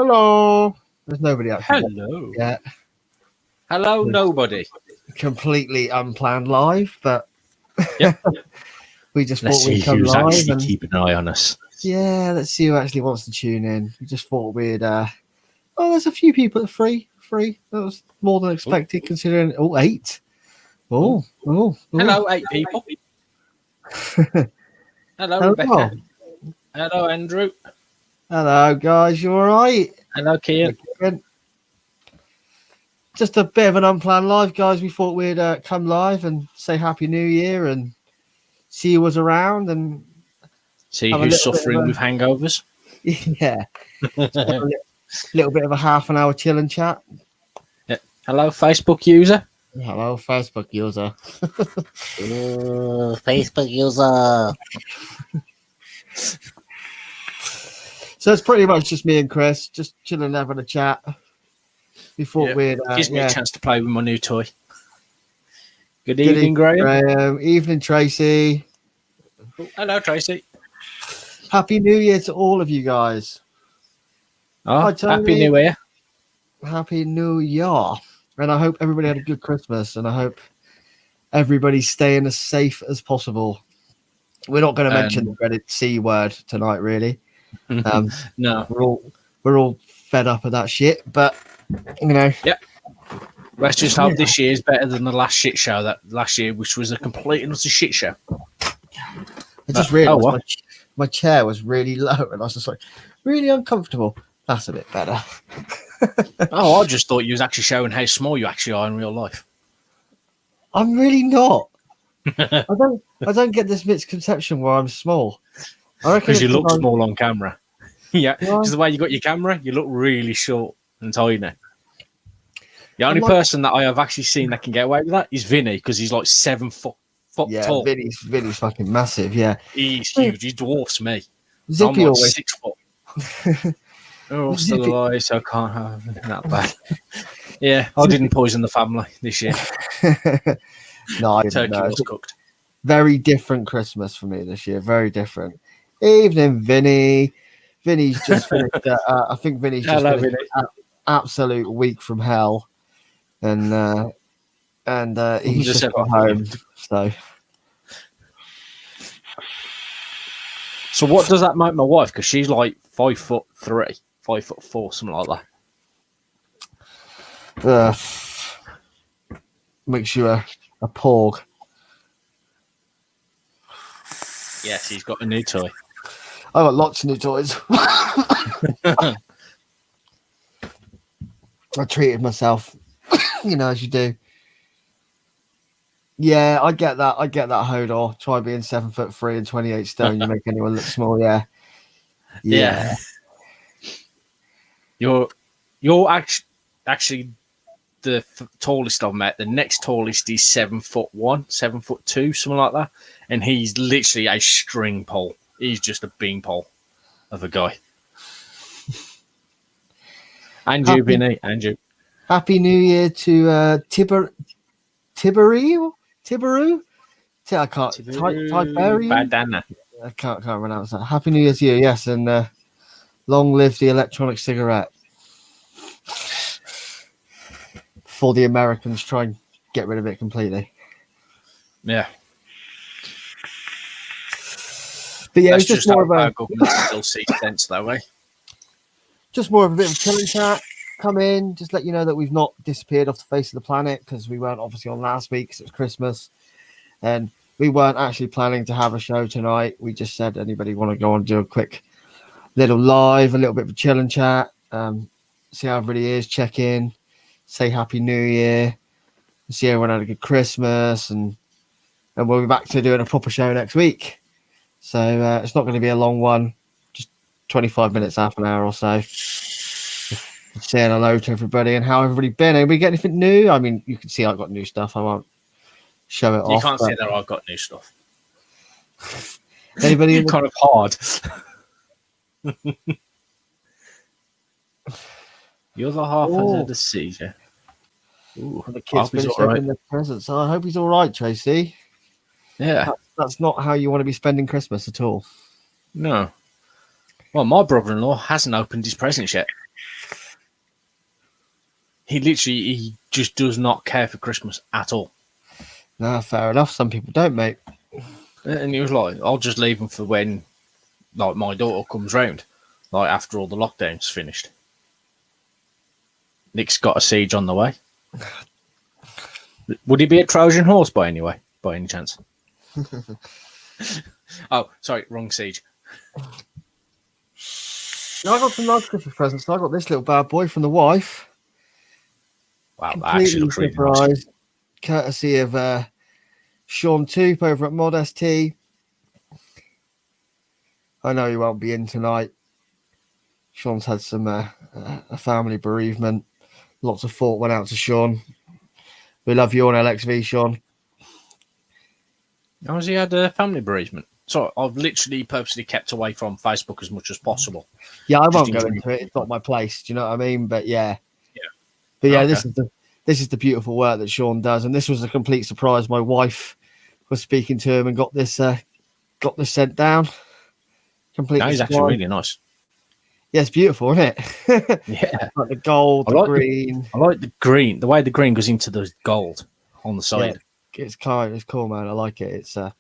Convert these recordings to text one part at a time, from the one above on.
Hello. There's nobody actually Hello. yet. Hello, nobody. Completely unplanned live, but Yep. we just Let's thought see we'd come who's live actually and keeping an eye on us. yeah, let's see who actually wants to tune in. We just thought we'd there's a few people at free. That was more than expected considering 8. Oh. Hello, 8 people. Hello, Rebecca. Hello, Andrew. Hello, guys. You all right? Hello, Kian. Just a bit of an unplanned live, guys. We thought we'd come live and say Happy New Year and see who was around and see who's suffering with hangovers. Yeah. A little bit of a half an hour chill and chat. Yeah. Hello, Facebook user. Hello, Facebook user. Facebook user. So it's pretty much just me and Chris, just chilling, having a chat. We thought we'd gives me a chance to play with my new toy. Good evening, Graham. Evening, Tracy. Oh, hello, Tracy. Happy New Year to all of you guys. Oh, Happy New Year. Happy New Year. And I hope everybody had a good Christmas, and I hope everybody's staying as safe as possible. We're not going to mention the dreaded C word tonight, really. No, we're all fed up of that shit, but you know. Yep. Let's just hope this year is better than the last shit show that last year, which was a complete and utter shit show. I just realised my chair was really low, and I was just like really uncomfortable. That's a bit better. I just thought you was actually showing how small you actually are in real life. I'm really not. I don't get this misconception where I'm small. I reckon because you look small on camera. Yeah, because the way you got your camera, you look really short and tiny. The only person that I have actually seen that can get away with that is Vinny, because he's like 7 foot tall. Vinny's fucking massive. Yeah, he's huge. He dwarfs me. Zippy I'm like always 6 foot. Oh, still alive, so I can't have that bad. Yeah, I didn't poison the family this year. No, I didn't. Turkey was cooked. Very different Christmas for me this year. Very different. Evening, Vinny. Vinny's just finished. I think Vinny's just finished an absolute week from hell, and he's just got home. So what does that make my wife? Because she's like 5'3", 5'4", something like that. Makes you a porg. Yes, he's got a new toy. I got lots of new toys. I treated myself, as you do. Yeah, I get that. Hodor. Try being 7'3" and 28 stone. You make anyone look small. Yeah. You're actually the tallest I've met. The next tallest is 7'1", 7'2", something like that, and he's literally a string pole. He's just a bean pole of a guy. And you, Vinny, and you. Happy New Year to Tiberu. I can't. Badana. I can't pronounce that. Happy New Year to you, yes, and long live the electronic cigarette. Before the Americans try and get rid of it completely. Yeah. But yeah, it's just more of a government still sees sense that way. Just more of a bit of a chilling chat. Come in, just let you know that we've not disappeared off the face of the planet, because we weren't obviously on last week because it was Christmas, and we weren't actually planning to have a show tonight. We just said, anybody want to go and do a quick little live, a little bit of a chilling chat, see how everybody is, check in, say Happy New Year, see everyone had a good Christmas, and we'll be back to doing a proper show next week. So it's not going to be a long one, just 25 minutes, half an hour or so. Saying hello to everybody and how everybody been. Anybody get anything new? I mean, you can see I've got new stuff. I won't show it off. You can't say that I've got new stuff. Anybody kind of hard. You're the half of the seizure. The kids finished opening their presents. I hope he's all right, Tracy. Yeah. That's not how you want to be spending Christmas at all. No. Well, my brother-in-law hasn't opened his presents yet. He just does not care for Christmas at all. Nah, fair enough. Some people don't, mate. And he was like, I'll just leave them for when, like, my daughter comes round, like, after all the lockdown's finished. Nick's got a siege on the way. Would he be a Trojan horse by any chance? Oh, sorry, wrong siege. Now I got some nice Christmas presents. I got this little bad boy from the wife. Wow, that actually looks really nice. Courtesy of Sean Toop over at Mod ST. I know he won't be in tonight. Sean's had some a family bereavement. Lots of thought went out to Sean. We love you on LXV, Sean. How has he had a family bereavement? So I've literally purposely kept away from Facebook as much as possible. Yeah, I won't go into it. It's not my place. Do you know what I mean? But yeah. But yeah, okay. This is the beautiful work that Sean does, and this was a complete surprise. My wife was speaking to him and got this sent down. Completely. That is actually really nice. Yeah, it's beautiful, isn't it? Yeah, like the gold, the green. I like the green. The way the green goes into the gold on the side. Yeah, it's cool, man. I like it. It's I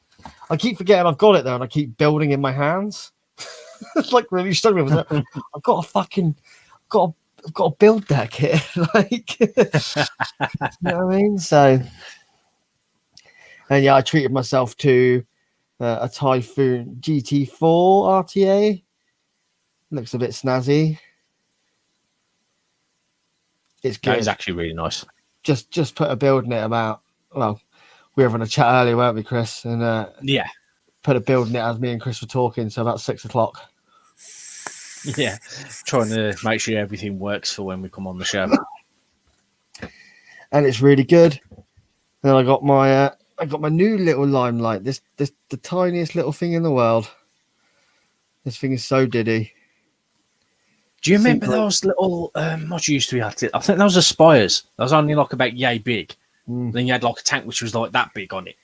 keep forgetting I've got it though, and I keep building in my hands. It's like really struggling with it. I've got to build that kit. Like, you know what I mean? So, and yeah, I treated myself to a Typhoon GT4 RTA. Looks a bit snazzy. It's good. That is actually really nice. Just put a build in it about. Well, we were having a chat earlier, weren't we, Chris? And yeah, put a build in it as me and Chris were talking. So about 6 o'clock. Yeah, trying to make sure everything works for when we come on the show. And it's really good. And I got my new little limelight. This the tiniest little thing in the world. This thing is so diddy. Do you remember those little what used to be at it? I think those Aspires. That was only like about yay big. Then you had like a tank which was like that big on it.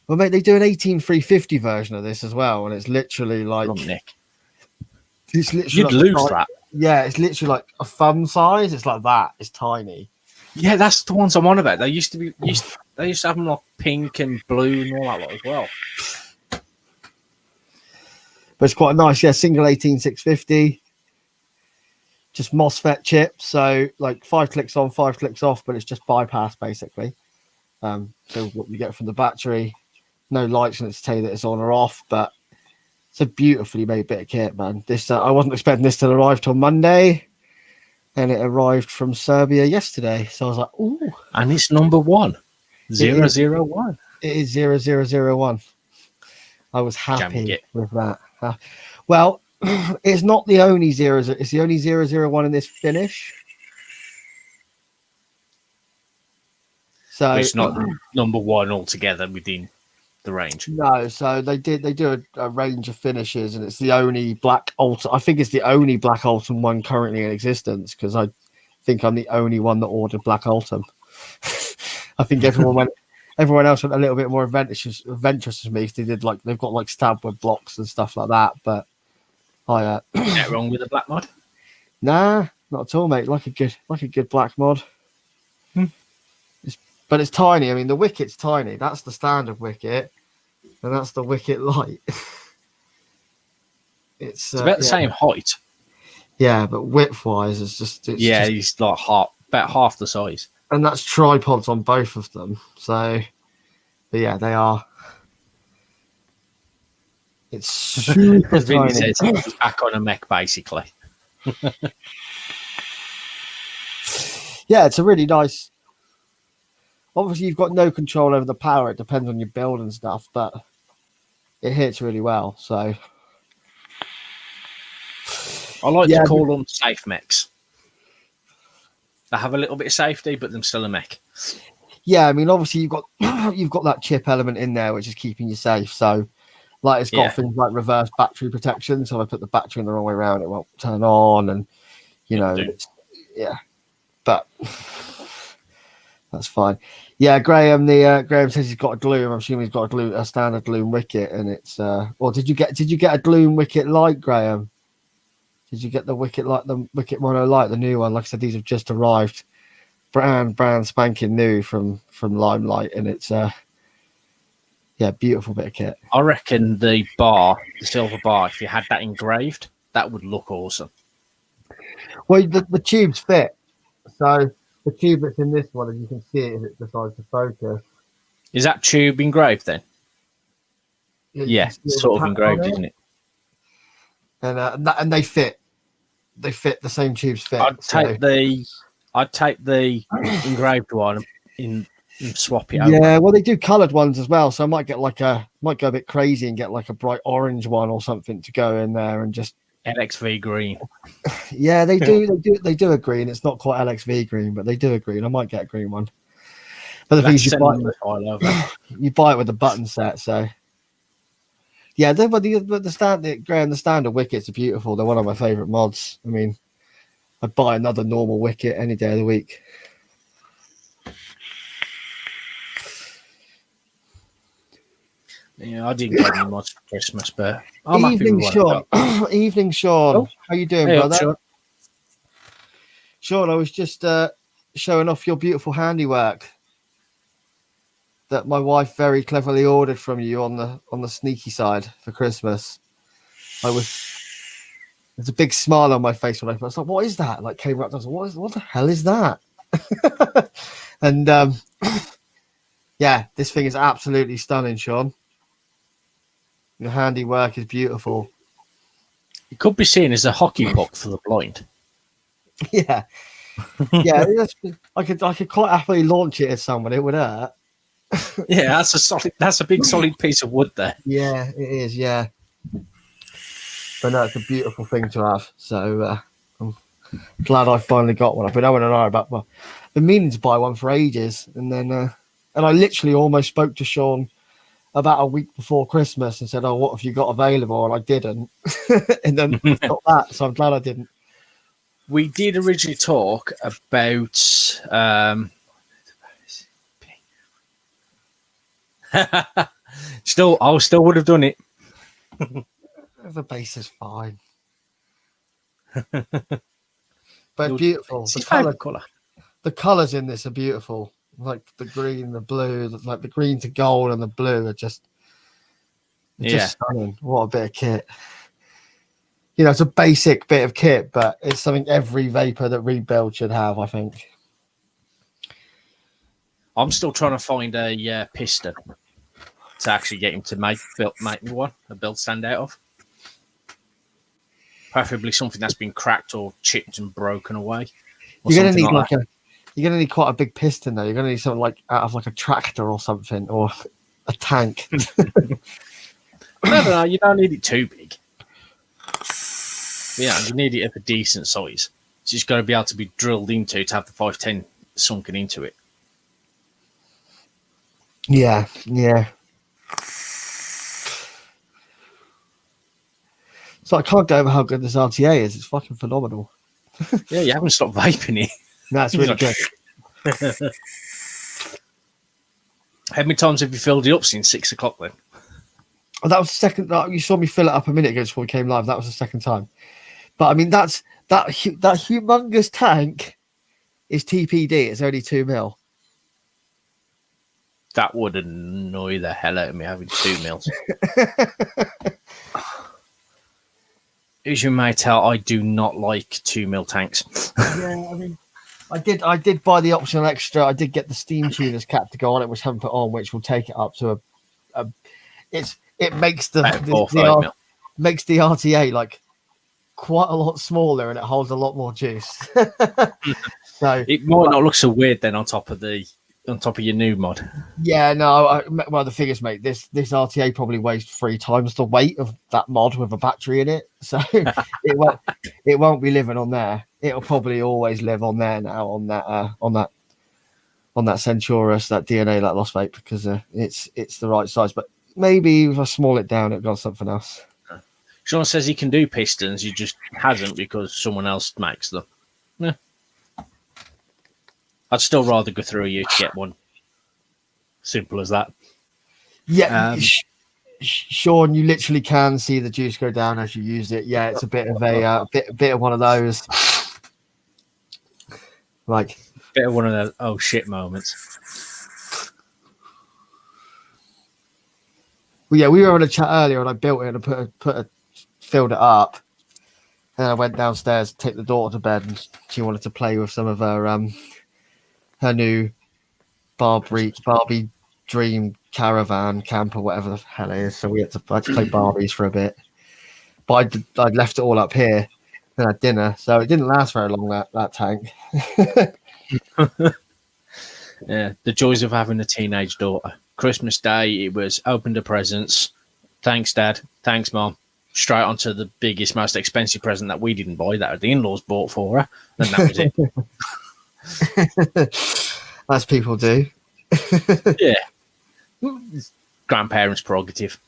Well, mate, they do an 18350 version of this as well, and it's literally like Nick. It's literally you'd lose that. Yeah, it's literally like a thumb size. It's like that. It's tiny. Yeah, that's the ones I'm on about. They used to have them like pink and blue and all that lot as well. But it's quite nice. Yeah, single 18650. Just MOSFET chip. So like 5 clicks on, 5 clicks off, but it's just bypass basically. So what you get from the battery, no lights on it to tell you that it's on or off, but it's a beautifully made bit of kit, man. This I wasn't expecting this to arrive till Monday, and it arrived from Serbia yesterday. So I was like, ooh. And it's number 1. 001. It is 0001. I was happy with that. Well, it's not the only zeros. It's the only 001 in this finish. So but it's not number 1 altogether within the range. No, so they do a range of finishes, and it's the only black Alton. I think it's the only black Alton one currently in existence, because I think I'm the only one that ordered black Alton. I think everyone else went a little bit more adventurous as me. They did they've got like stab wood blocks and stuff like that. But I Nothing wrong with the black mod? Nah, not at all, mate. Like a good black mod. But it's tiny. I mean, the wicket's tiny. That's the standard wicket, and that's the wicket light. It's about the same height. Yeah, but width-wise, he's like about half the size. And that's tripods on both of them. So, but yeah, they are. It's super tiny. Says he's back on a mech, basically. Yeah, it's a really nice. Obviously, you've got no control over the power. It depends on your build and stuff, but it hits really well. So I like to call them safe mechs. They have a little bit of safety, but they're still a mech. Yeah, I mean, obviously you've got that chip element in there, which is keeping you safe. So, like, it's got things like reverse battery protection. So if I put the battery in the wrong way around, it won't turn on, and but. That's fine. Yeah, Graham. Graham says he's got a gloom. I'm assuming he's got a standard gloom wicket, and it's. Or did you get a gloom wicket light, Graham? Did you get the Wicket Mono Light, the new one? Like I said, these have just arrived, brand spanking new from Limelight, and it's beautiful bit of kit. I reckon the silver bar, if you had that engraved, that would look awesome. Well, the tubes fit, so the tube that's in this one, as you can see it, if it decides to focus. Is that tube engraved then? Yeah, sort of engraved, isn't it? And they fit. They fit. The same tubes fit. I'd take the engraved one and swap it over. Yeah, well, they do coloured ones as well, so I might go a bit crazy and get like a bright orange one or something to go in there and just LXV green. Yeah, they do a green. It's not quite LXV green, but they do a green. I might get a green one. But the thing is, you buy it with the button set, so yeah. But the standard wickets are beautiful. They're one of my favourite mods. I mean, I'd buy another normal wicket any day of the week. Yeah, I didn't get any mods for Christmas, but I'm Evening, Sean. Evening, Sean. Oh. How you doing, Hey, brother? Sean, I was just showing off your beautiful handiwork that my wife very cleverly ordered from you on the sneaky side for Christmas. There's a big smile on my face when I was like, "What is that?" Like came up, I was like, "What the hell is that?" And yeah, this thing is absolutely stunning, Sean. Your handiwork is beautiful. It could be seen as a hockey puck for the blind. Yeah, yeah. I could quite happily launch it at someone. It would hurt. Yeah, that's a big solid piece of wood there. Yeah, it is. Yeah, but no, it's a beautiful thing to have. So I'm glad I finally got one. I've been owing an eye about. Well, I've been meaning to buy one for ages, and then and I literally almost spoke to Sean about a week before Christmas and said, "Oh, what have you got available?" And I didn't, and then got that. So I'm glad I didn't. We did originally talk about I still would have done it. The base is fine. But beautiful. The colours in this are beautiful. Like the green, the blue, like the green to gold and the blue are just stunning. What a bit of kit. You know, it's a basic bit of kit, but it's something every Vapor that rebuild should have, I think. I'm still trying to find a piston to actually get him to make me one, a build stand out of. Preferably something that's been cracked or chipped and broken away. You're gonna need quite a big piston though. You're gonna need something like out of like a tractor or something, or a tank. No, you don't need it too big. Yeah, you need it of a decent size. So it's got to be able to be drilled into to have the 510 sunken into it. Yeah. So I can't get over how good this RTA is. It's fucking phenomenal. Yeah, you haven't stopped vaping it. No, it's really good. How many times have you filled it up since 6 o'clock then? Oh, that was the second. You saw me fill it up a minute ago before we came live. That was the second time. But I mean, that humongous tank is TPD. It's only 2 mil. That would annoy the hell out of me having 2 mils. As you may tell, I do not like 2 mil tanks. Yeah, I mean, I did buy the optional extra. I did get the steam tuner's cap to go on it, which I haven't put on, which will take it up to it makes the RTA like quite a lot smaller, and it holds a lot more juice. So it might not look so weird then on top of your new mod. Yeah, no. Well, the thing is, mate, this RTA probably weighs 3 times the weight of that mod with a battery in it, so it won't be living on there. It'll probably always live on there now on that Centaurus, that DNA, that Lost Vape, because it's the right size. But maybe if I small it down, it'll go something else. Sean says he can do pistons, he just hasn't because someone else makes them. Yeah. I'd still rather go through you to get one. Simple as that. Yeah. Sean, you literally can see the juice go down as you use it. Yeah, it's a bit of a bit of one of those. Like, Bit of one of those oh shit moments. well, yeah, we were on a chat earlier, and I built it and filled it up. And I went downstairs to take the daughter to bed, and she wanted to play with some of her new Barbie Dream Caravan camper, whatever the hell it is. So we had to play Barbies for a bit. But I'd left it all up here and had dinner, so it didn't last very long, that tank. Yeah, the joys of having a teenage daughter. Christmas Day, it was opened the presents. Thanks, Dad. Thanks, Mom. Straight onto the biggest, most expensive present that we didn't buy, that the in-laws bought for her, and that was it. As people do. Yeah. Grandparents' prerogative.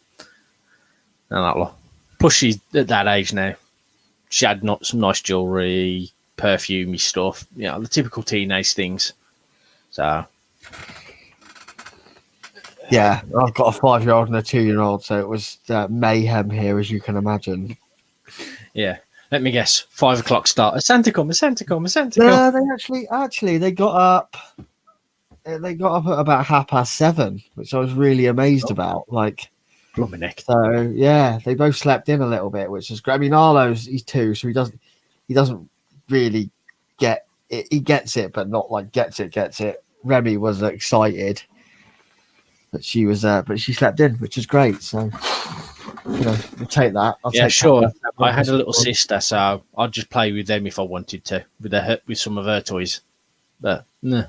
And that lot. Plus, she's at that age now. She had some nice jewellery, perfumey stuff, the typical teenage things. So, yeah, I've got a 5-year-old and a 2-year-old, so it was mayhem here, as you can imagine. Yeah. Let me guess. 5 o'clock start. A Santa come. No, they actually they got up at about 7:30, which I was really amazed about. Like, Bluminick. so yeah, they both slept in a little bit, which is great. I mean, Arlo's, he's 2, so he doesn't really get it. He gets it, but not like gets it. Remy was excited, but she slept in, which is great. So, we'll take that. Yeah, sure. I had a little sister, so I'd just play with them if I wanted to, with some of her toys. But no,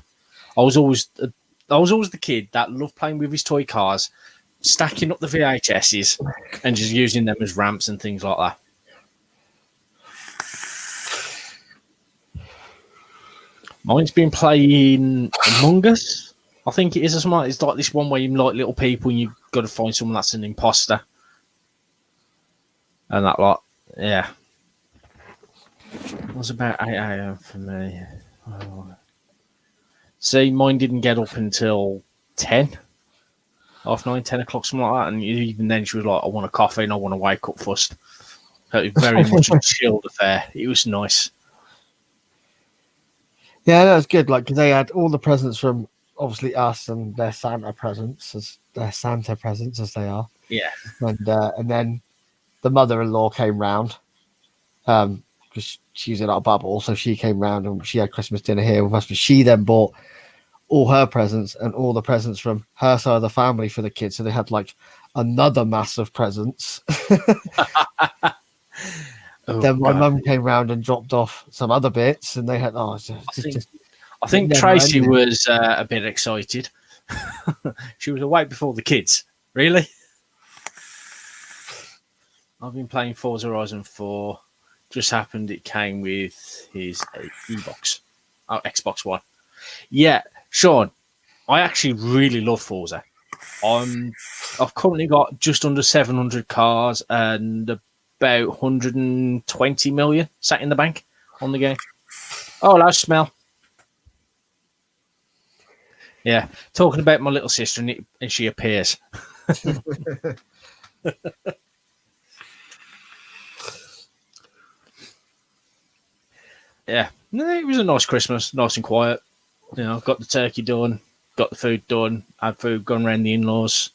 I was always the kid that loved playing with his toy cars, stacking up the VHSs, and just using them as ramps and things like that. Mine's been playing Among Us. I think it is. It's like this one where you like little people and you've got to find someone that's an imposter. And that lot. Yeah. It was about 8 a.m. for me. Oh. See, mine didn't get up until 10. 9, 10 o'clock, something like that. And even then she was like, I want a coffee and I want to wake up first. So it was very much a chilled affair. It was nice. Yeah, that was good. Like, because they had all the presents from obviously us and their Santa presents as they are. Yeah. And then the mother-in-law came round because she's in our bubble, so she came round and she had Christmas dinner here with us. But she then bought all her presents and all the presents from her side of the family for the kids. So they had like another mass of presents. Then my mum came round and dropped off some other bits, and they had. I think Tracy was a bit excited. She was awake before the kids. Really? I've been playing Forza Horizon 4. Just happened it came with his Xbox One. Yeah, Sean, I actually really love Forza. I've currently got just under 700 cars and about 120 million sat in the bank on the game. Oh, hello, smell. Yeah, talking about my little sister and she appears. Yeah, no, it was a nice Christmas, nice and quiet. Got the turkey done, got the food done, had food gone around the in-laws,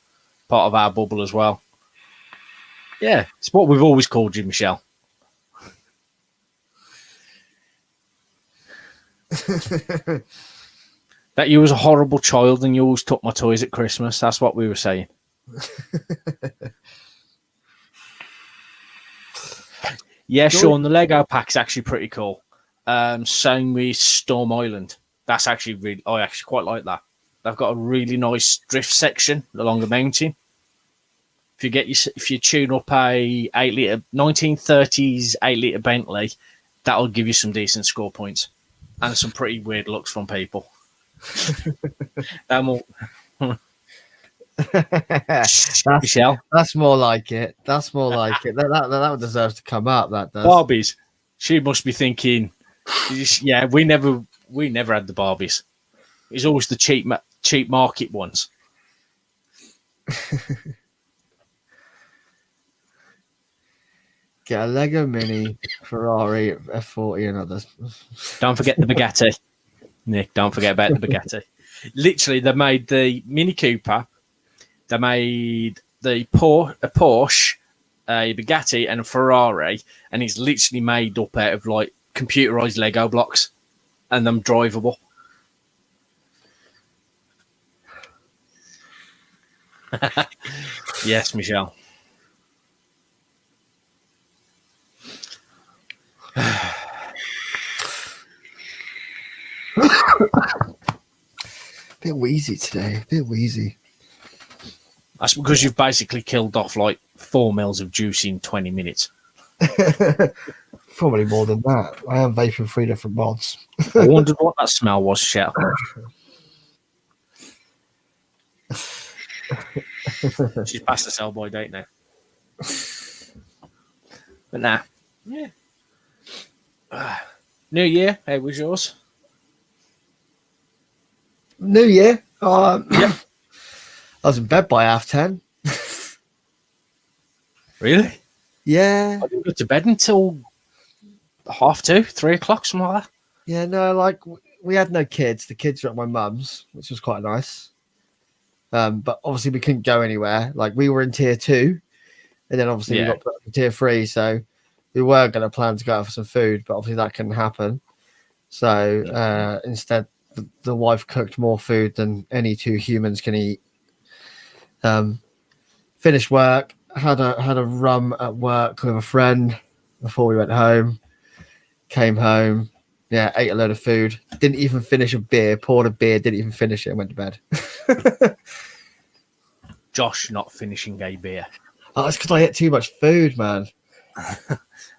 part of our bubble as well. Yeah, it's what we've always called you, Michelle. That you was a horrible child and you always took my toys at Christmas. That's what we were saying. Yeah, Sean, the Lego pack's actually pretty cool. Same with Storm Island. That's actually I actually quite like that. They've got a really nice drift section along the mountain. If you tune up a 8-litre 1930s 8-litre Bentley, that'll give you some decent score points and some pretty weird looks from people. Michelle, that's more like it. That deserves to come up. That does. Barbies. She must be thinking, yeah, we never had the Barbies. It's always the cheap market ones. Get a Lego Mini, Ferrari, F40, and others. Don't forget the Bugatti, Nick. Don't forget about the Bugatti. Literally, they made the Mini Cooper. They made a Porsche, a Bugatti, and a Ferrari, and it's literally made up out of like computerized Lego blocks, and them drivable. Yes, Michelle. Bit wheezy today. Bit wheezy. That's because you've basically killed off like 4 mils of juice in 20 minutes. Probably more than that. I am vaping 3 different mods. I wondered what that smell was, Shell. She's past the sell-by date now. But nah. Yeah. New Year, how was yours? New Year? Yeah. I was in bed by 10:30. Really? Yeah. I didn't go to bed until 2:30, 3 o'clock, something like that. Yeah, no, like we had no kids. The kids were at my mum's, which was quite nice. But obviously we couldn't go anywhere. Like we were in tier 2, and then obviously we got put up in tier 3. So we were going to plan to go out for some food, but obviously that couldn't happen. So instead, the wife cooked more food than any 2 humans can eat. Finished work, had a rum at work with a friend before we went home. Came home, ate a load of food. Didn't even finish a beer. Poured a beer, didn't even finish it, and went to bed. Josh not finishing a beer. Oh, it's because I ate too much food, man.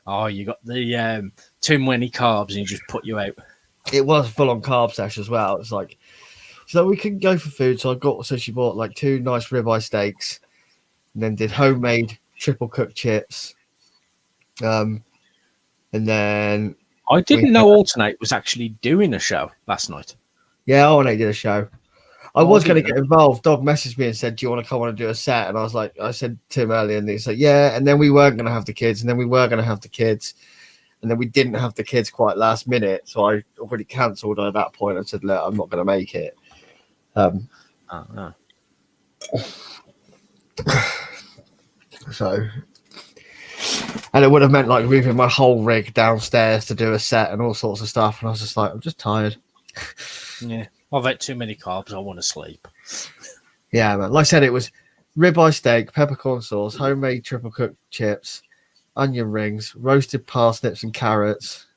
Oh, you got the too many carbs and it just put you out. It was full on carb session as well. It's like, so we couldn't go for food. So she bought like 2 nice ribeye steaks, and then did homemade triple cooked chips. And then I didn't know Alternate was actually doing a show last night. Yeah, Alternate did a show. I was going to get involved. Dog messaged me and said, "Do you want to come on and do a set?" And I said to him earlier, and he said, "Yeah." And then we weren't going to have the kids, and then we were going to have the kids, and then we didn't have the kids quite last minute. So I already cancelled at that point and said, "Look, I'm not going to make it." So, and it would have meant like moving my whole rig downstairs to do a set and all sorts of stuff. And I was just like, I'm just tired. Yeah, I've had too many carbs. I want to sleep. Yeah, man. Like I said, it was ribeye steak, peppercorn sauce, homemade triple cooked chips, onion rings, roasted parsnips and carrots,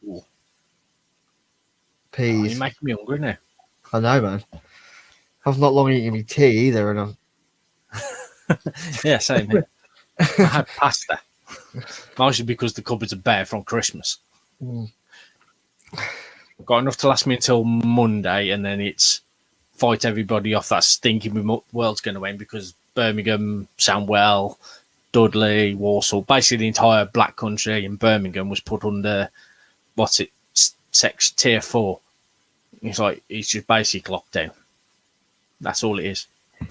peas. Oh, you're making me hungry now. I know, man. I've not long eaten me tea either, and I'm yeah, same here. I had pasta, mostly because the cupboards are bare from Christmas. Got enough to last me until Monday, and then it's fight everybody off that stinking world's going to end because Birmingham, Sandwell, Dudley, Walsall, basically the entire Black Country in Birmingham was put under tier 4. It's just basic lockdown. That's all it is.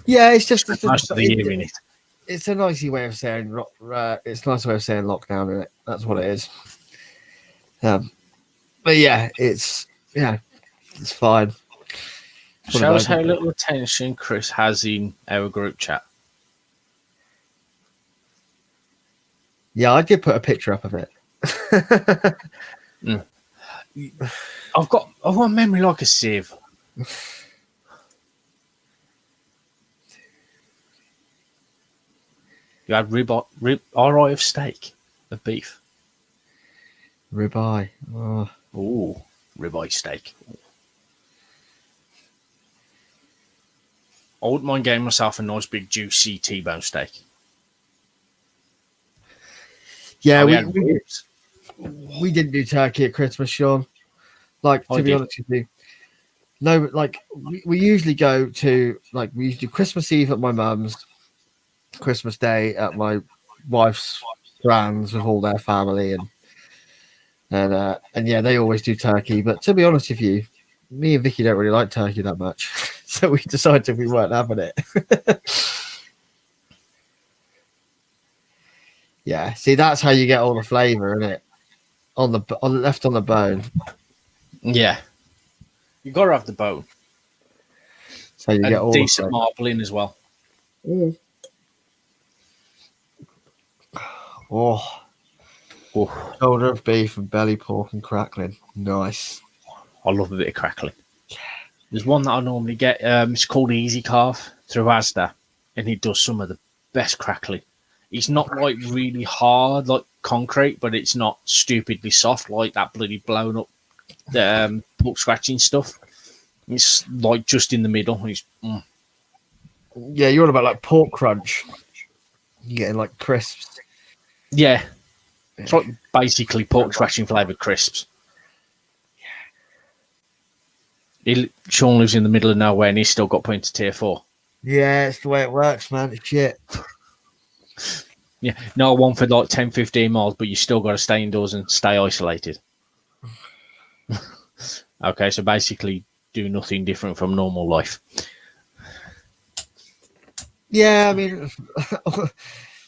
Yeah, it's just most of the year in it. It's a nice way of saying it's a nice way of saying lockdown, isn't it? That's what it is. But yeah, it's fine. Shows how little attention Chris has in our group chat. Yeah, I did put a picture up of it. I've got memory like a sieve. You had rib of steak, of beef. Ribeye. Oh. Ooh, ribeye steak. I wouldn't mind getting myself a nice big juicy T-bone steak. Yeah, we didn't do turkey at Christmas, Sean. Like, to be honest with you. No, like, we usually go to, like, we usually do Christmas Eve at my mum's, Christmas Day at my wife's friends with all their family, and yeah, they always do turkey. But to be honest with you, me and Vicky don't really like turkey that much, so we decided we weren't having it. Yeah, see, that's how you get all the flavour, isn't it? Left on the bone, Yeah, you got to have the bone so you get and all the decent flavour. marbling as well. Oh, Oh, shoulder of beef and belly pork and crackling. Nice. I love a bit of crackling. There's one that I normally get. It's called Easy Carve through Asda, and he does some of the best crackling. It's not like really hard like concrete, but it's not stupidly soft like that bloody blown up pork scratching stuff. It's like just in the middle. Yeah, you're on about like pork crunch. You're getting like crisps. Yeah, it's like basically pork scratching flavoured crisps. Sean lives in the middle of nowhere and he's still got put into tier 4. Yeah, it's the way it works, man. It's shit. Yeah, no one for like 10, 15 miles, but you still got to stay indoors and stay isolated. Okay, so basically do nothing different from normal life. Yeah, I mean,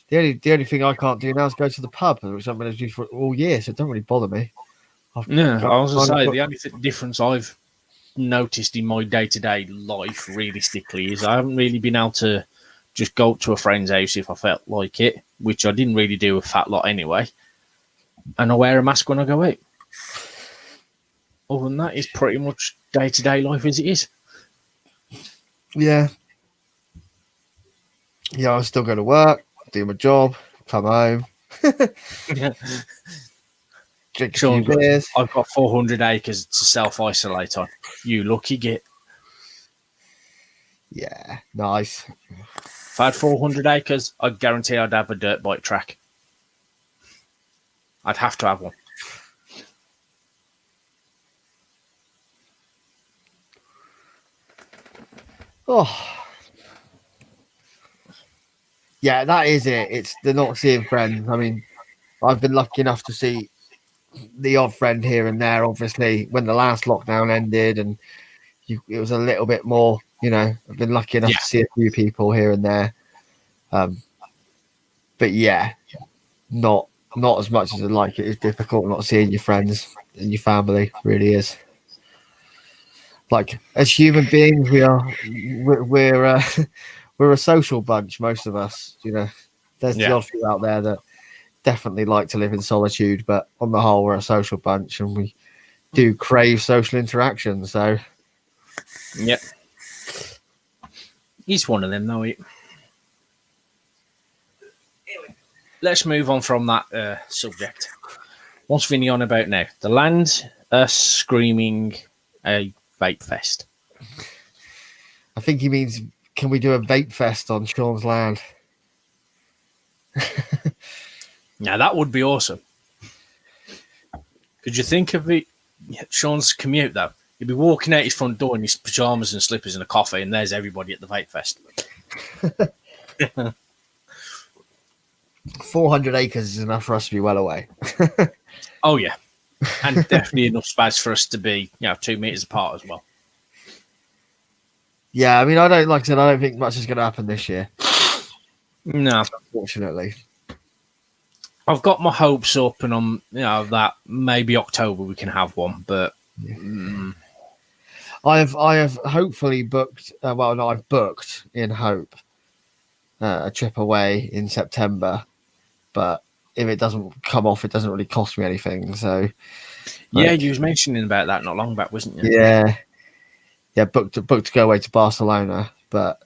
the only thing I can't do now is go to the pub, which I'm going to do for all year, so it don't really bother me. I was going to say, the only difference I've noticed in my day-to-day life, realistically, is I haven't really been able to just go up to a friend's house if I felt like it, which I didn't really do a fat lot anyway, and I wear a mask when I go out. Other than that, it's pretty much day-to-day life as it is. Yeah. Yeah, I still go to work, do my job, come home, drink a few beers. I've got 400 acres to self-isolate on. You lucky git. Yeah, nice. If I had 400 acres, I guarantee I'd have a dirt bike track. I'd have to have one. Oh. Yeah, that is it. It's the not seeing friends. I mean, I've been lucky enough to see the odd friend here and there, obviously, when the last lockdown ended and it was a little bit more, I've been lucky enough to see a few people here and there. But yeah, not as much as I'd like. It is difficult not seeing your friends and your family, really is. Like, as human beings, we're we're a social bunch, most of us. There's the odd few out there that definitely like to live in solitude, but on the whole, we're a social bunch and we do crave social interaction. So, yeah, he's one of them, though. Let's move on from that subject. What's Vinny on about now? The land screaming a vape fest. I think he means, can we do a vape fest on Sean's land? Now that would be awesome. Could you think of it? Sean's commute though. He'd be walking out his front door in his pajamas and slippers and a coffee, and there's everybody at the vape fest. 400 acres is enough for us to be well away. Oh yeah, and definitely enough space for us to be, 2 meters apart as well. Yeah, I mean, I don't think much is going to happen this year. No, unfortunately. I've got my hopes up, and I'm, that maybe October we can have one, but I have hopefully booked. I've booked in hope a trip away in September, but if it doesn't come off, it doesn't really cost me anything. So, yeah, you was mentioning about that not long back, wasn't you? Yeah, booked to go away to Barcelona, but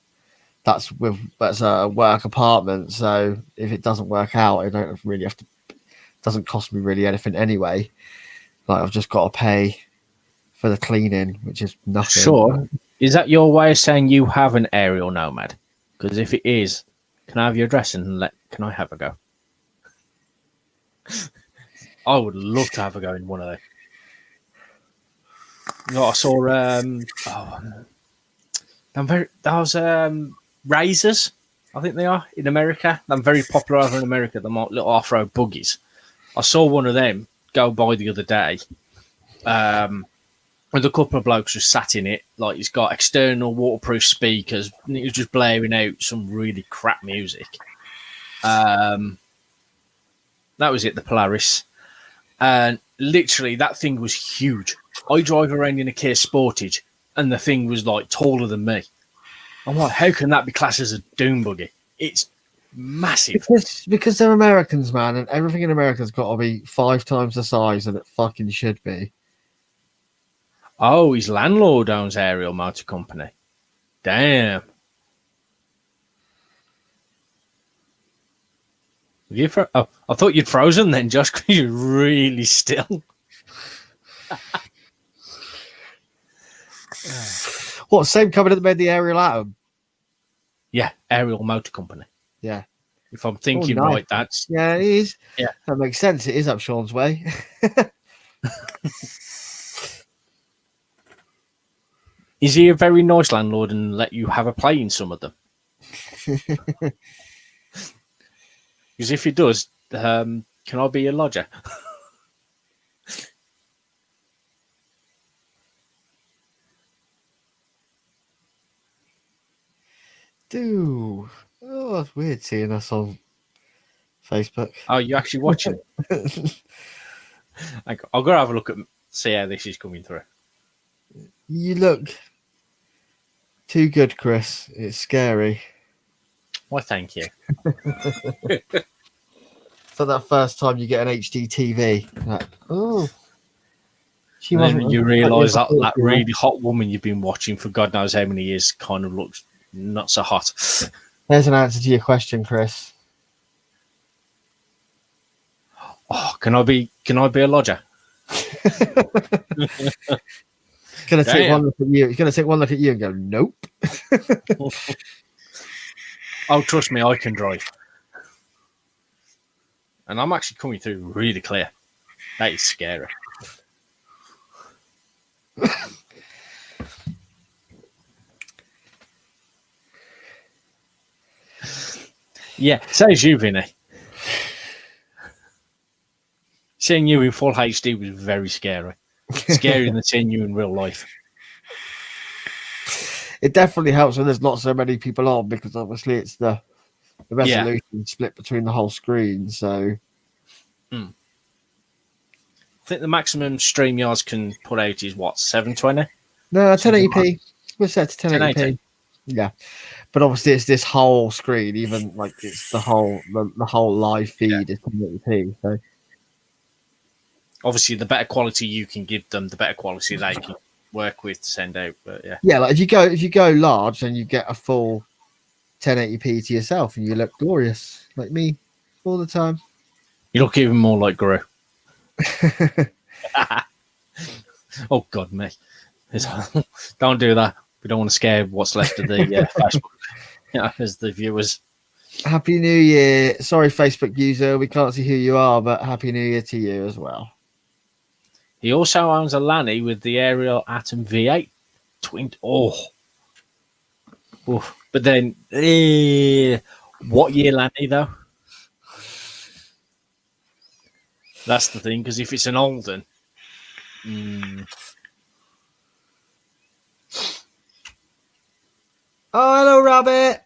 that's a work apartment. So if it doesn't work out, I don't really have to. It doesn't cost me really anything anyway. Like, I've just got to pay for the cleaning, which is nothing. Sure. Is that your way of saying you have an aerial nomad? Because if it is, can I have your address and can I have a go? I would love to have a go in one of those. I saw those Razors, I think they are, in America. They're very popular over in America. They're little off-road buggies. I saw one of them go by the other day. With a couple of blokes just sat in it. Like, it's got external waterproof speakers. And it was just blaring out some really crap music. That was it, the Polaris. And literally, that thing was huge. I drive around in a Kia Sportage, and the thing was like taller than me. I'm like, how can that be classed as a dune buggy? It's massive. Because they're Americans, man, and everything in America's got to be 5 times the size that it fucking should be. Oh, his landlord owns Aerial Motor Company. Damn. I thought you'd frozen then, Josh, because you're really still. What, same company that made the Aerial Atom? Yeah, Aerial Motor Company. Yeah. If I'm thinking nice. right, that's... Yeah, it is. Yeah. That makes sense. It is up Sean's way. Is he a very nice landlord and let you have a play in some of them? Because if he does, can I be a lodger? Dude. Oh, it's weird seeing us on Facebook. Oh, you actually watching it? I'll go have a look at see how this is coming through. You look too good, Chris. It's scary. Why, thank you. For that first time you get an HD TV. Like, oh. And then you realise that really hot woman you've been watching for God knows how many years kind of looks not so hot. There's an answer to your question, Chris. Oh, can I be a lodger? Gonna take one look at you. He's gonna take one look at you and go, nope. Oh, trust me, I can drive. And I'm actually coming through really clear. That is scary. Yeah, says you, Vinny. Seeing you in full HD was very scary. Scarier than seeing you in real life. It definitely helps when there's not so many people on, because obviously it's the resolution split between the whole screen. So I think the maximum StreamYards can put out is what, 720? No, 1080p. We're set to 1080p. Yeah, but obviously it's this whole screen. Even like it's the whole live feed is 1080p. So obviously, the better quality you can give them, the better quality they can work with to send out. But yeah, like if you go large, then you get a full 1080p to yourself, and you look glorious like me all the time. You look even more like Guru. Oh God, me! Don't do that. We don't want to scare what's left of the Facebook as the viewers. Happy New Year! Sorry, Facebook user, we can't see who you are, but Happy New Year to you as well. He also owns a Lanny with the Aerial Atom V8 twin. Oh, but then what year Lanny though? That's the thing, because if it's an Alden. Oh, hello, Rabbit.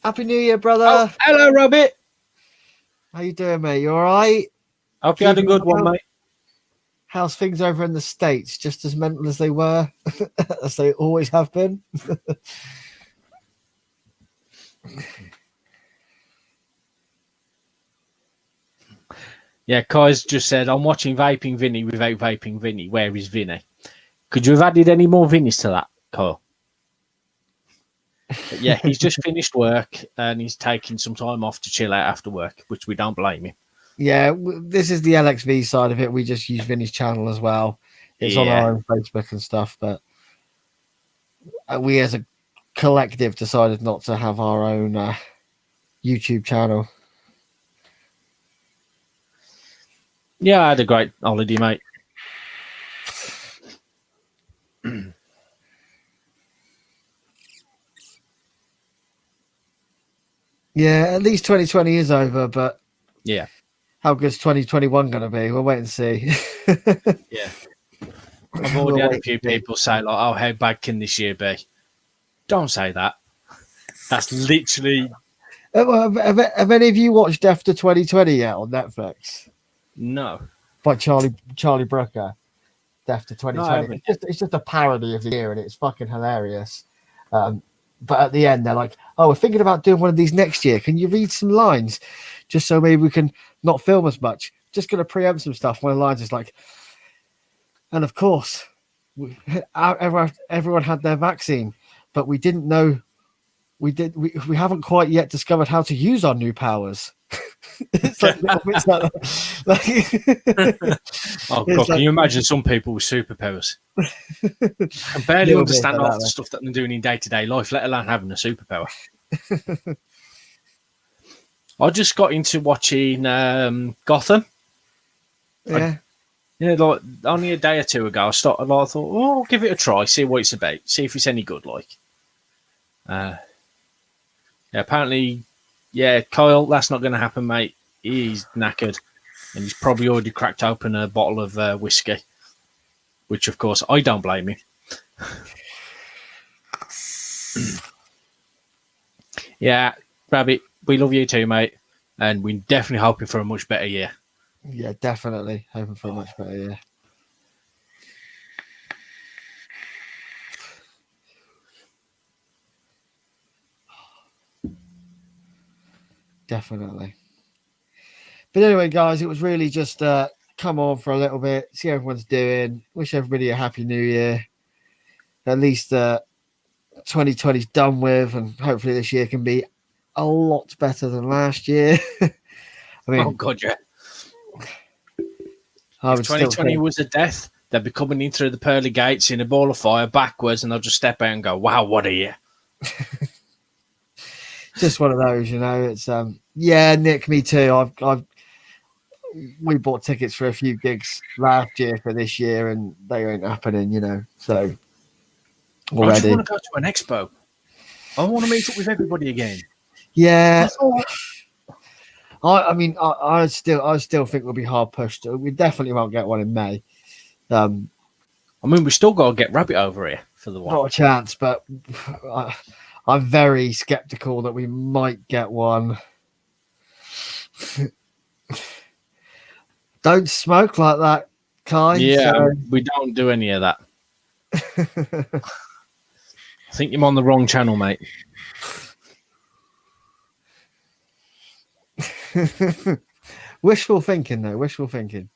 Happy New Year, brother. Oh, hello, Rabbit. How you doing, mate? You all right? Hope you had a good one, mate. How's things over in the States? Just as mental as they were, as they always have been? Yeah, Kai's just said, I'm watching Vaping Vinny without Vaping Vinny. Where is Vinny? Could you have added any more Vinnies to that, Kyle? But yeah, he's just finished work and he's taking some time off to chill out after work, which we don't blame him. Yeah, this is the LXV side of it. We just use Vinny's channel as well. It's on our own Facebook and stuff, but we as a collective decided not to have our own YouTube channel. Yeah, I had a great holiday, mate. Yeah, at least 2020 is over, but yeah, how good's 2021 going to be? We'll wait and see. Yeah. I've already had a few people say, like, oh, how bad can this year be? Don't say that. That's literally Have any of you watched After 2020 yet on Netflix No, by Charlie Brooker? After no, I 2020, haven't. it's just a parody of the year, and it's fucking hilarious. But at the end, they're like, "Oh, we're thinking about doing one of these next year. Can you read some lines, just so maybe we can not film as much? Just gonna preempt some stuff." One of the lines is like, "And of course, everyone had their vaccine, but we didn't know we haven't quite yet discovered how to use our new powers." It's like little bits like that. Oh It's god, can like you imagine some people with superpowers? I can barely little bits understand like half the that. stuff that they're doing in day-to-day life, let alone having a superpower. I just got into watching Gotham. Yeah, Like only a day or two ago, I thought, oh, I'll give it a try, see what it's about, see if it's any good. Like, yeah, apparently, yeah, Kyle, that's not going to happen, mate. He's knackered, and he's probably already cracked open a bottle of whiskey, which, of course, I don't blame him. Yeah, Rabbit, we love you too, mate, and we're definitely hoping for a much better year. yeah, definitely hoping for a much better year. Definitely. But anyway, guys, it was really just come on for a little bit, see how everyone's doing. Wish everybody a happy new year. At least 2020's done with, and hopefully this year can be a lot better than last year. I mean, Oh god, yeah. I If would still 2020 think, was a death, they'd be coming in through the pearly gates in a ball of fire backwards, and they'll just step out and go, "Wow, what a year!" just one of those, you know. It's yeah, Nick, me too. We bought tickets for a few gigs last year for this year, and they ain't happening, you know. So I just already, want to go to an expo. I want to meet up with everybody again. yeah. I mean, I still think we'll be hard pushed. We definitely won't get one in May. I mean, we still got to get Rabbit over here for the one. Not a chance, but I'm very skeptical that we might get one. Don't smoke like that, Kai. Yeah, so- we don't do any of that. I think you're on the wrong channel, mate. Wishful thinking, though. Wishful thinking.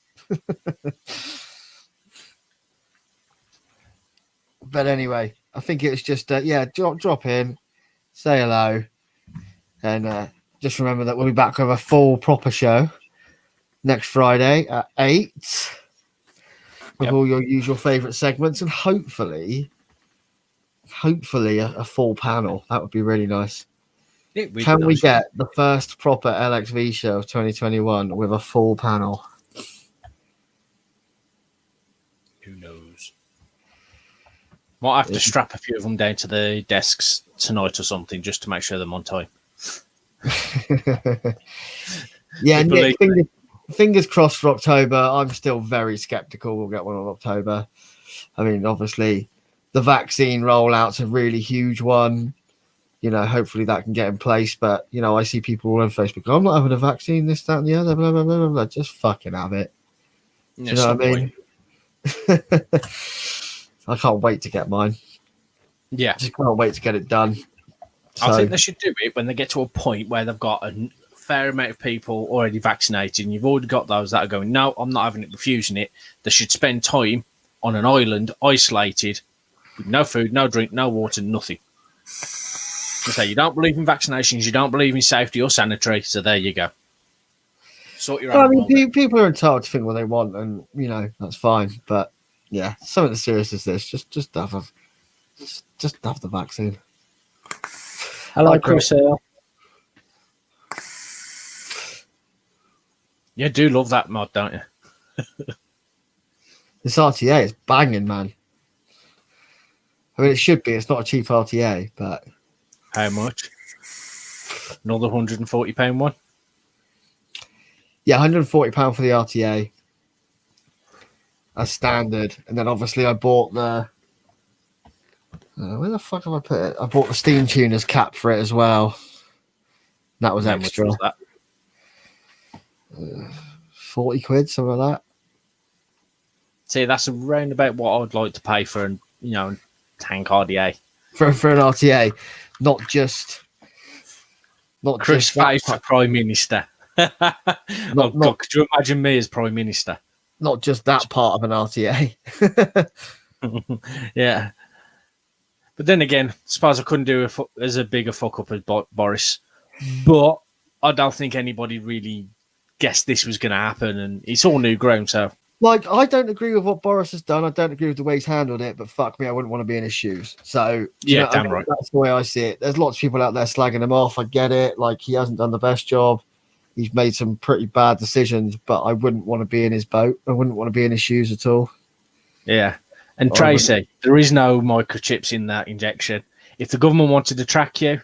But anyway, I think it was just yeah, drop in, say hello, and just remember that we'll be back with a full proper show next Friday at 8 with Yep. all your usual favourite segments, and hopefully a full panel. That would be really nice. Can we get the first proper LXV show of 2021 with a full panel? Who knows? Might have to strap a few of them down to the desks tonight or something just to make sure they're on time. Yeah, People Nick, fingers crossed for October. I'm still very skeptical we'll get one in October. I mean, obviously, the vaccine rollout's a really huge one. You know, hopefully that can get in place. But, you know, I see people all over Facebook, I'm not having a vaccine, this, that, and the other, blah, blah, blah, blah, blah. Just fucking have it. Do you know what I mean? I can't wait to get mine. Yeah. Just can't wait to get it done. I think they should do it when they get to a point where they've got a fair amount of people already vaccinated and you've already got those that are going, no, I'm not having it, refusing it. They should spend time on an island, isolated, with no food, no drink, no water, nothing. They say you don't believe in vaccinations, you don't believe in safety or sanitary, so there you go. Sort your own. I mean, people are entitled to think what they want, and you know that's fine. But yeah, something as serious as this, just have the vaccine. Hello, Chris. You do love that mod, don't you? This RTA is banging, man. I mean, it should be. It's not a cheap RTA, but How much? Another £140 one? yeah, £140 for the RTA as standard. And then obviously I bought the where the fuck have I put it? I bought the Steam Tuners cap for it as well. That was How much extra. was that? 40 quid, something like that. See, that's around about what I'd like to pay for an tank RDA. For an RTA, not just Chris that Faith for part, Prime Minister. not God, could you imagine me as Prime Minister? not just that part of an RTA. Yeah. But then again, I suppose I couldn't do as a bigger fuck up as Boris. But I don't think anybody really guessed this was going to happen, and it's all new ground, so... Like, I don't agree with what Boris has done. I don't agree with the way he's handled it, but fuck me, I wouldn't want to be in his shoes. So, damn right. That's the way I see it. There's lots of people out there slagging him off. I get it. Like, he hasn't done the best job. He's made some pretty bad decisions, but I wouldn't want to be in his boat. I wouldn't want to be in his shoes at all. Yeah. And Tracy, there is no microchips in that injection. If the government wanted to track you,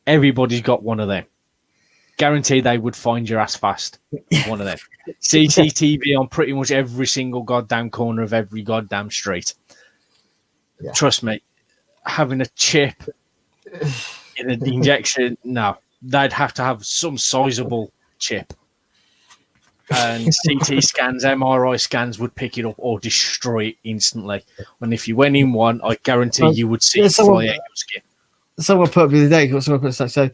everybody's got one of them. Guarantee they would find your ass fast. One of them. CCTV on pretty much every single goddamn corner of every goddamn street. Yeah. Trust me, having a chip in an injection, no. They'd have to have some sizable chip. And CT scans, MRI scans would pick it up or destroy it instantly. And if you went in one, I guarantee you would see it fly out your skin. Someone put the other day, so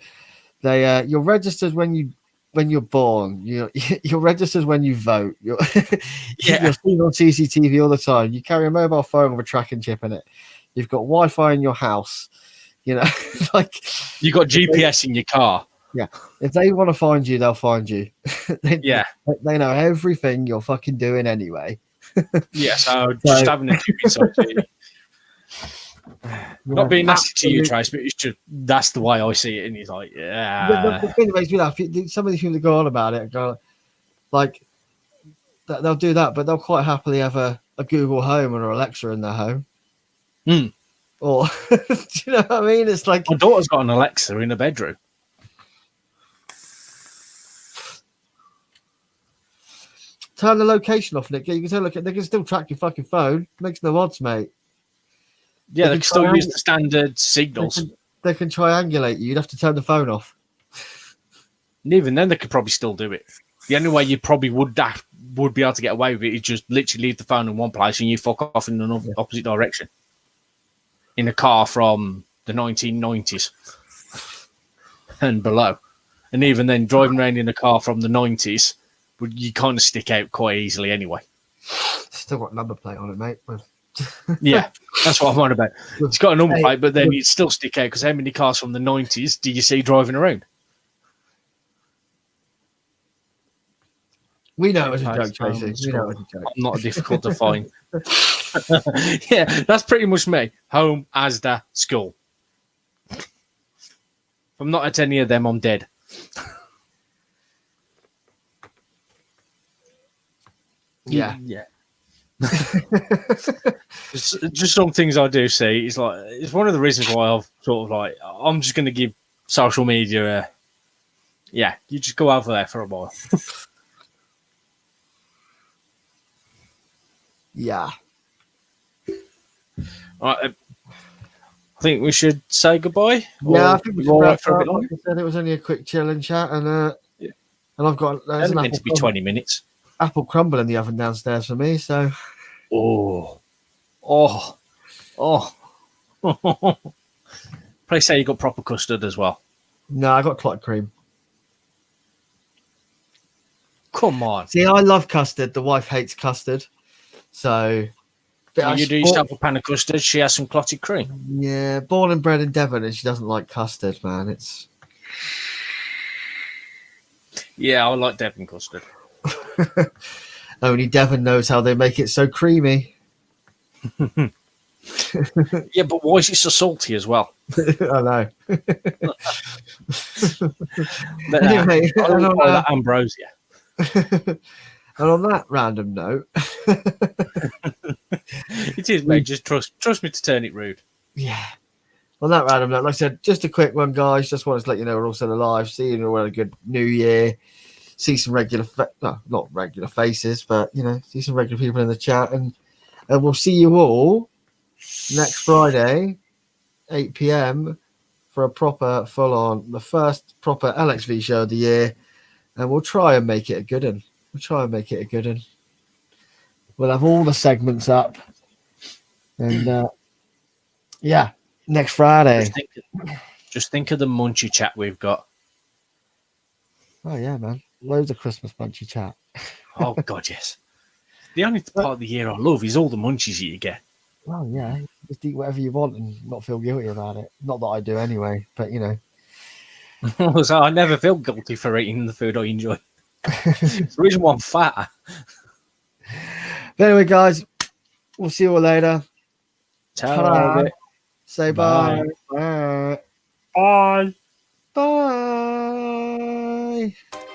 you're registered when you're born. You're registered when you vote. You're seen on CCTV all the time. You carry a mobile phone with a tracking chip in it. You've got Wi-Fi in your house. Like you got GPS in your car. Yeah, if they want to find you, they'll find you. They know everything you're fucking doing anyway. So just having a chip inside you. Not being nasty to you, Trace, but it's just that's the way I see it. And he's like, yeah. The thing that makes me laugh, some of these people that go on about it go like they'll do that, but they'll quite happily have a Google Home or Alexa in their home. Or do you know what I mean? It's like my daughter's got an Alexa in her bedroom. Turn the location off, Nick. You can tell. Look, they can still track your fucking phone. Makes no odds, mate. Yeah, they can still use the standard signals. They can triangulate you. You'd have to turn the phone off. And even then, they could probably still do it. The only way you probably would be able to get away with it is just literally leave the phone in one place and you fuck off in the opposite direction. In a car from the 1990s and below. And even then, driving around in a car from the 90s, you kind of stick out quite easily anyway. Still got number plate on it, mate. Yeah, that's what I'm on about. It's got a number plate, but then you'd still stick out because how many cars from the 90s do you see driving around? We know it was a joke, Tracy. We know it was a joke. I'm not difficult to find. Yeah, that's pretty much me. Home, Asda, school. If I'm not at any of them, I'm dead. Yeah. just some things I do see. It's one of the reasons why I've sort of like I'm just going to give social media you just go over there for a while. Yeah. All right, I think we should say goodbye. Yeah, I think we should wrap for a bit longer. Like I said, it was only a quick chill and chat, and I've got it's meant to be 20 minutes. Apple crumble in the oven downstairs for me, so. Please say you got proper custard as well. No, I got clotted cream. Come on. See, I love custard. The wife hates custard, so. You do yourself a pan of custard. She has some clotted cream. Yeah, born and bred in Devon, and she doesn't like custard, man. It's. Yeah, I like Devon custard. Only Devon knows how they make it so creamy. Yeah, but why is it so salty as well? I know. But, anyway, I don't like that ambrosia. And on that random note, it is, mate. Just trust me to turn it rude. Yeah. On that random note, like I said, just a quick one, guys. Just wanted to let you know we're all still alive. See you all a good New Year. See some not regular faces, but see some regular people in the chat, and we'll see you all next Friday, 8 p.m. for a proper full-on, the first proper LXV show of the year, and we'll try and make it a good one. We'll have all the segments up, and yeah, next Friday. Just think of the munchy chat we've got. Oh yeah, man, loads of Christmas munchy chat. Oh God, yes. The only part of the year I love is all the munchies that you get. Well, yeah, just eat whatever you want and not feel guilty about it. Not that I do anyway, but you know. So I never feel guilty for eating the food I enjoy. It's the reason why I'm fat. But anyway, guys, we'll see you all later. Ta-da. Say bye. Bye. Bye. Bye. Bye.